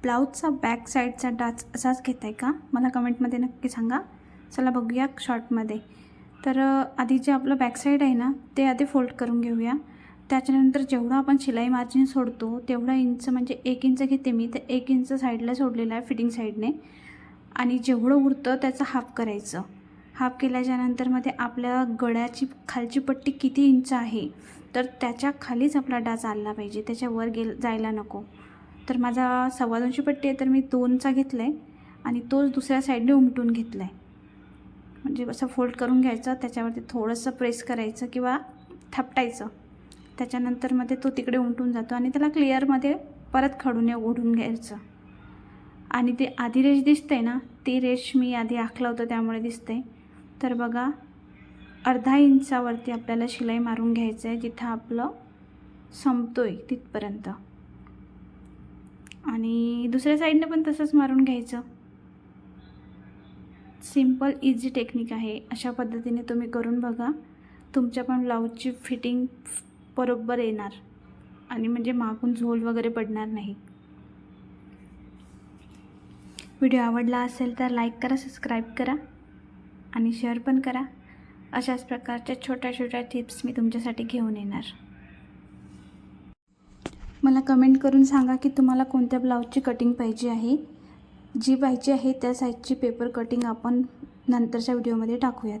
ब्लाऊजचा back साईडचा डाच असाच घेत आहे का, मला कमेंटमध्ये नक्की सांगा. चला बघूया शॉर्टमध्ये. तर आधी जे आपलं बॅक साईड आहे ना ते आधी फोल्ड करून घेऊया. त्याच्यानंतर जेवढं आपण शिलाई मार्जिन सोडतो तेवढा इंच, म्हणजे 1 इंच घेते मी, तर 1 इंच साईडला सोडलेला आहे फिटिंग साईडने. आणि जेवढं उरतं त्याचं हाफ करायचं. हाफ केल्याच्यानंतर मध्ये आपल्या गळ्याची खालची पट्टी किती इंच आहे तर त्याच्या खालीच आपला डाच आला पाहिजे, त्याच्यावर जायला नको. तर माझा 2.25 पट्टी आहे, तर मी 2चा घेतला आहे आणि तोच दुसऱ्या साईडने उमटून घेतला आहे. म्हणजे असं फोल्ड करून घ्यायचं, त्याच्यावरती थोडंसं प्रेस करायचं किंवा थापटायचं. त्याच्यानंतर मध्ये तो तिकडे उमटून जातो आणि त्याला क्लिअरमध्ये परत खडूने ओढून घ्यायचं. आणि ते आधी रेष दिसते ना, ती रेष मी आधी आखलं होतं त्यामुळे दिसते. तर बघा, अर्धा इंचावरती आपल्याला शिलाई मारून घ्यायचं आहे, जिथं आपलं संपतोय तिथपर्यंत. आणि दुसऱ्या साईडने पण तसंच मारून घ्यायचं. सिंपल इझी टेक्निक आहे. अशा पद्धतीने तुम्ही करून बघा, तुमच्या पण ब्लाऊजची फिटिंग बरोबर येणार आणि म्हणजे मागून झोल वगैरे पडणार नाही. व्हिडिओ आवडला असेल तर लाईक करा, सबस्क्राईब करा आणि शेअर पण करा. अशाच प्रकारच्या छोट्या छोट्या टिप्स मी तुमच्यासाठी घेऊन येणार. मला कमेंट करून सांगा की तुम्हाला कोणत्या ब्लाऊजची कटिंग पाहिजे आहे. जी पाहिजे आहे त्या साईजची पेपर कटिंग आपण नंतरच्या व्हिडिओमध्ये टाकूयात.